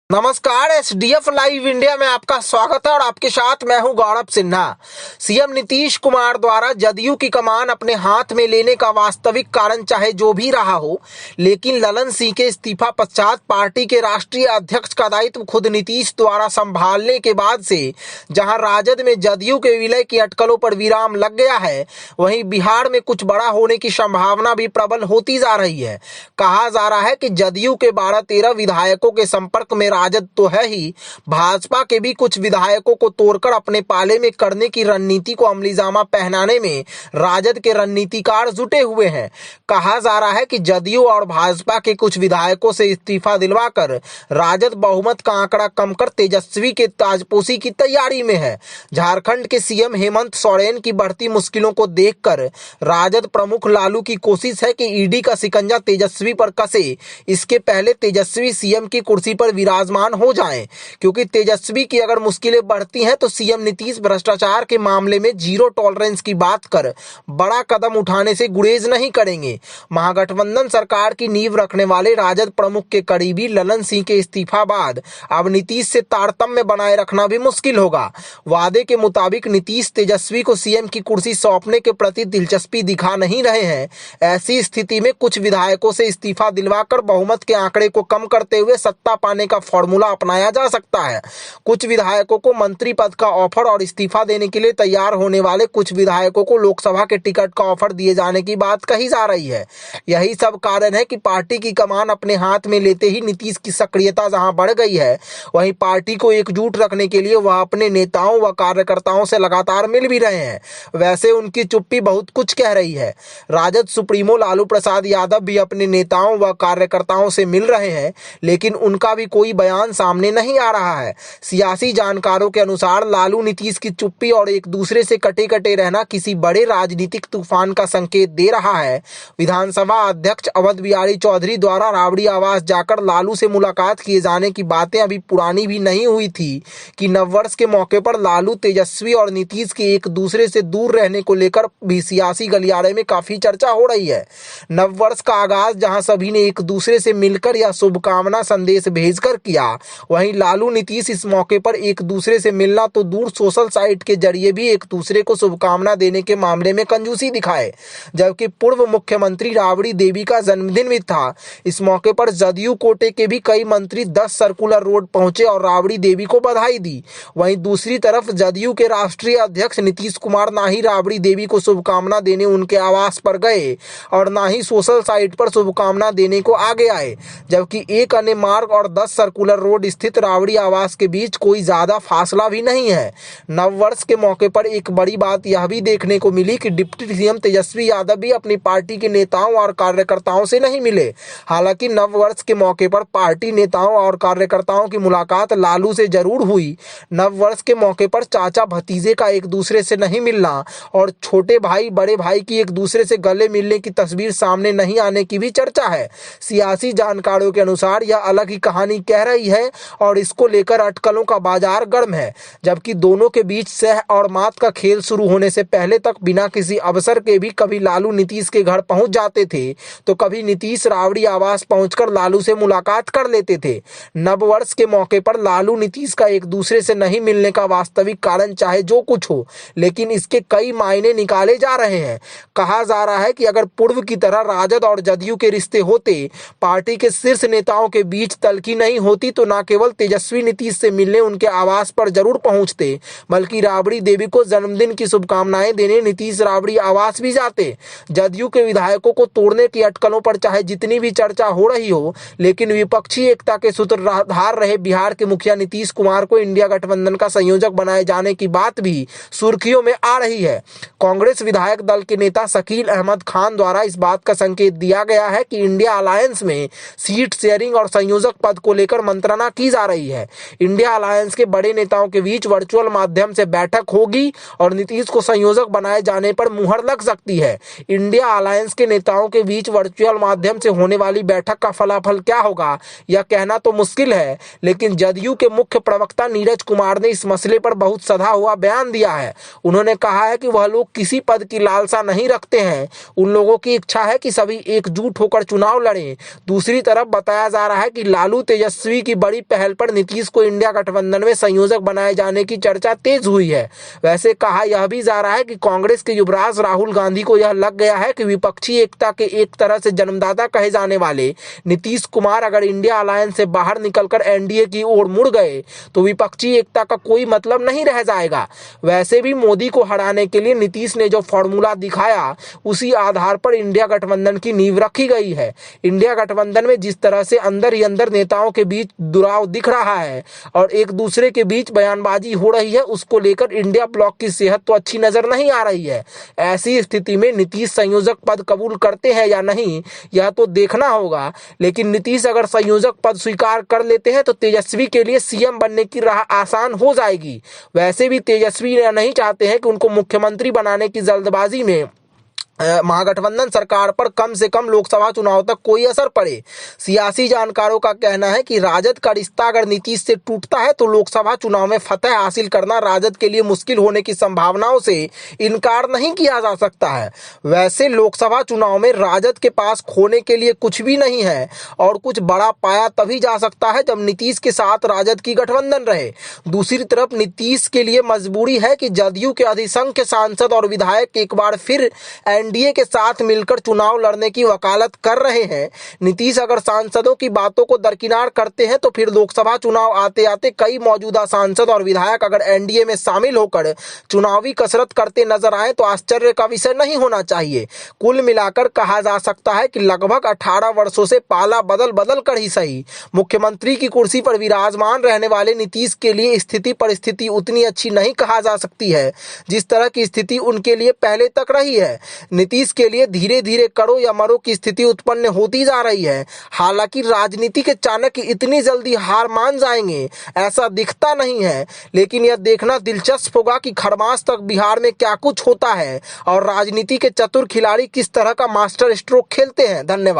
नमस्कार। SDF live India में आपका स्वागत है और आपके साथ मैं हूं गौरव सिन्हा। सीएम नीतीश कुमार द्वारा जदयू की कमान अपने हाथ में लेने का वास्तविक कारण चाहे जो भी रहा हो, लेकिन ललन सिंह के इस्तीफा पश्चात पार्टी के राष्ट्रीय अध्यक्ष का दायित्व खुद नीतीश द्वारा संभालने के बाद से जहां राजद में जदयू के विलय की अटकलों पर विराम लग गया है, वहीं बिहार में कुछ बड़ा होने की संभावना भी प्रबल होती जा रही है। कहा जा रहा है कि जदयू के 12-13 विधायकों के संपर्क में राजद तो है ही, भाजपा के भी कुछ विधायकों को तोड़कर अपने पाले में करने की रणनीति को अमलीजामा पहनाने में राजद के रणनीतिकार जुटे हुए हैं। कहा जा रहा है कि जदयू और भाजपा के कुछ विधायकों से इस्तीफा दिलवाकर राजद बहुमत का आंकड़ा कम कर तेजस्वी के ताजपोशी की तैयारी में है। झारखंड के सीएम हेमंत सोरेन की बढ़ती मुश्किलों को देखकर राजद प्रमुख लालू की कोशिश है कि ईडी का शिकंजा तेजस्वी पर कसे, इसके पहले तेजस्वी सीएम की कुर्सी पर विराजमान हो जाएं, क्योंकि तेजस्वी की अगर मुश्किलें बढ़ती हैं तो सीएम नीतीश भ्रष्टाचार के मामले में जीरो टॉलरेंस की बात कर बड़ा कदम उठाने से गुरेज नहीं करेंगे। महागठबंधन सरकार की नींव रखने वाले राजद प्रमुख के करीबी ललन सिंह के इस्तीफा बाद अब नीतीश से तारतम्य बनाए रखना भी मुश्किल होगा। वादे के मुताबिक नीतीश तेजस्वी को सीएम की कुर्सी सौंपने के प्रति दिलचस्पी दिखा नहीं रहे हैं। ऐसी स्थिति में कुछ विधायकों से इस्तीफा दिलवाकर बहुमत के आंकड़े को कम करते हुए सत्ता पाने का फॉर्मूला अपनाया जा सकता है। कुछ विधायकों को मंत्री पद का ऑफर और इस्तीफा देने के लिए तैयार होने वाले कुछ विधायकों को लोकसभा के टिकट का ऑफर दिए जाने की बात कही जा रही है। यही सब कारण है कि पार्टी की कमान अपने हाथ में लेते ही नीतीश की सक्रियता जहां बढ़ गई है, वहीं पार्टी को एकजुट रखने के लिए वह अपने नेताओं व कार्यकर्ताओं से लगातार मिल भी रहे हैं। वैसे उनकी चुप्पी बहुत कुछ कह रही है। राजद सुप्रीमो लालू प्रसाद यादव भी अपने नेताओं व कार्यकर्ताओं से मिल रहे हैं, लेकिन उनका भी कोई बयान सामने नहीं आ रहा है। सियासी जानकारों के अनुसार लालू नीतीश की चुप्पी और एक दूसरे से कटे कटे रहना किसी बड़े राजनीतिक तूफान का संकेत दे रहा है। विधानसभा अध्यक्ष अवध बिहारी चौधरी द्वारा राबड़ी आवास जाकर लालू से मुलाकात किए जाने की बातें अभी पुरानी भी नहीं हुई थी कि नववर्ष के मौके पर लालू, तेजस्वी और नीतीश के एक दूसरे से दूर रहने को लेकर भी सियासी गलियारे में काफी चर्चा हो रही है। नववर्ष का आगाज जहां सभी ने एक दूसरे से मिलकर या शुभकामना संदेश भेजकर किया, वहीं लालू नीतीश इस मौके पर एक दूसरे से मिलना तो दूर सोशल साइट के जरिए भी एक दूसरे को शुभकामना देने के मामले में कंजूसी दिखाए। जबकि पूर्व मुख्यमंत्री राबड़ी देवी का जन्मदिन भी था। इस मौके पर जदयू कोटे के भी कई मंत्री 10 सर्कुलर रोड पहुंचे और राबड़ी देवी को बधाई दी। वहीं दूसरी तरफ जदयू के राष्ट्रीय अध्यक्ष नीतीश कुमार ना ही राबड़ी देवी को शुभकामना देने उनके आवास पर गए और ना ही सोशल साइट पर शुभकामना देने को आगे आए। जबकि एक अन्य मार्ग और 10 सर्कुलर रोड स्थित राबड़ी आवास के बीच कोई ज्यादा फासला भी नहीं है। नववर्ष के मौके पर एक बड़ी बात यह भी देखने को मिली कि डिप्टी सीएम तेजस्वी यादव भी अपनी पार्टी के नेताओं और कार्यकर्ताओं से नहीं मिले। हालांकि नववर्ष के मौके पर पार्टी नेताओं और कार्यकर्ताओं की मुलाकात लालू से जरूर हुई। नववर्ष के मौके पर चाचा भतीजे का एक दूसरे से नहीं मिलना और छोटे भाई बड़े भाई की एक दूसरे से गले मिलने की तस्वीर सामने नहीं आने की भी चर्चा है। सियासी जानकारों के अनुसार यह अलग ही कहानी कह रही है और इसको लेकर अटकलों का बाजार गर्म है। जबकि दोनों के बीच सह और मात का खेल शुरू होने से पहले तक बिना किसी अवसर के भी कभी लालू नीतीश के घर पहुंच जाते थे तो कभी नीतीश राबड़ी आवास पहुंचकर लालू से मुलाकात कर लेते थे। नववर्ष के मौके पर लालू नीतीश का एक दूसरे से नहीं मिलने का वास्तविक कारण चाहे जो कुछ हो, लेकिन इसके कई मायने निकाले जा रहे हैं। कहा जा रहा है कि अगर पूर्व की तरह राजद और जदयू के रिश्ते होते, पार्टी के शीर्ष नेताओं के बीच तल्खी नहीं होती, तो न केवल तेजस्वी नीतीश से मिलने उनके आवास पर जरूर पहुंचते, बल्कि राबड़ी देवी को जन्मदिन की शुभकामनाएं देने नीतीश राबड़ी आवास भी जाते। जदयू के विधायकों को तोड़ने की अटकलों पर चाहे जितनी भी चर्चा हो रही हो, लेकिन विपक्षी एकता के सूत्रधार रहे बिहार के मुखिया नीतीश कुमार को इंडिया गठबंधन का संयोजक बनाए जाने की बात भी सुर्खियों में आ रही है। कांग्रेस विधायक दल के नेता शकील अहमद खान द्वारा इस बात का संकेत दिया गया है कि इंडिया अलायंस में सीट शेयरिंग और संयोजक पद को लेकर मंत्रणा की जा रही है। इंडिया अलायंस के बड़े नेताओं के बीच वर्चुअल माध्यम से बैठक होगी और नीतीश को संयोजक बनाए जाने पर मुहर लग सकती है। इंडिया अलायंस के नेताओं के बीच वर्चुअल माध्यम से होने वाली बैठक का फलाफल क्या होगा यह कहना तो मुश्किल है, लेकिन जदयू के मुख्य प्रवक्ता नीरज कुमार ने इस मसले पर बहुत सधा हुआ बयान दिया है। उन्होंने कहा है कि वह लोग किसी पद की लालसा नहीं रखते हैं, उन लोगों की इच्छा है कि सभी एकजुट होकर चुनाव लड़ें। दूसरी तरफ बताया जा रहा है कि लालू तेजस्वी तेजस्वी की बड़ी पहल पर नीतीश को इंडिया गठबंधन में संयोजक बनाए जाने की चर्चा तेज हुई है। वैसे कहा यह भी जा रहा है कि कांग्रेस के युवराज राहुल गांधी को यह लग गया है कि विपक्षी एकता के एक तरह से जन्मदाता कहे जाने वाले नीतीश कुमार अगर इंडिया अलायंस से बाहर निकलकर एनडीए की ओर मुड़ गए तो विपक्षी एकता का कोई मतलब नहीं रह जाएगा। वैसे भी मोदी को हराने के लिए नीतीश ने जो फॉर्मूला दिखाया उसी आधार पर इंडिया गठबंधन की नींव रखी गई है। इंडिया गठबंधन में जिस तरह से अंदर ही अंदर नेताओं के बीच दुराव दिख रहा है और एक दूसरे के बीच बयानबाजी हो रही है, उसको लेकर इंडिया ब्लॉक की सेहत तो अच्छी नजर नहीं आ रही है। ऐसी स्थिति में नीतीश संयोजक पद कबूल करते हैं या नहीं यह तो देखना होगा, लेकिन नीतीश अगर संयोजक पद स्वीकार कर लेते हैं तो तेजस्वी के लिए सीएम बनने की राह आसान हो जाएगी। वैसे भी तेजस्वी नहीं चाहते हैं कि उनको मुख्यमंत्री बनाने की जल्दबाजी में महागठबंधन सरकार पर कम से कम लोकसभा चुनाव तक कोई असर पड़े। सियासी जानकारों का कहना है कि राजद का रिश्ता अगर नीतीश से टूटता है तो लोकसभा चुनाव में फतह हासिल करना राजद के लिए मुश्किल होने की संभावनाओं से इनकार नहीं किया जा सकता है। वैसे लोकसभा चुनाव में राजद के पास खोने के लिए कुछ भी नहीं है और कुछ बड़ा पाया तभी जा सकता है जब नीतीश के साथ राजद की गठबंधन रहे। दूसरी तरफ नीतीश के लिए मजबूरी है कि जदयू के अधिसंख्य सांसद और विधायक एक बार फिर एनडीए के साथ मिलकर चुनाव लड़ने की वकालत कर रहे हैं। नीतीश अगर सांसदों की बातों को दरकिनार करते हैं तो फिर लोकसभा चुनाव आते आते कई मौजूदा सांसद और विधायक अगर एनडीए में शामिल होकर चुनावी कसरत करते नजर आए तो आश्चर्य का विषय नहीं होना चाहिए। कुल मिलाकर कहा जा सकता है कि लगभग 18 वर्षों से पाला बदल बदल कर ही सही मुख्यमंत्री की कुर्सी पर विराजमान रहने वाले नीतीश के लिए स्थिति परिस्थिति उतनी अच्छी नहीं कहा जा सकती है जिस तरह की स्थिति उनके लिए पहले तक रही है। नीतीश के लिए धीरे धीरे करो या मरो की स्थिति उत्पन्न होती जा रही है। हालांकि राजनीति के चाणक्य इतनी जल्दी हार मान जाएंगे ऐसा दिखता नहीं है, लेकिन यह देखना दिलचस्प होगा कि खरमास तक बिहार में क्या कुछ होता है और राजनीति के चतुर खिलाड़ी किस तरह का मास्टर स्ट्रोक खेलते हैं। धन्यवाद।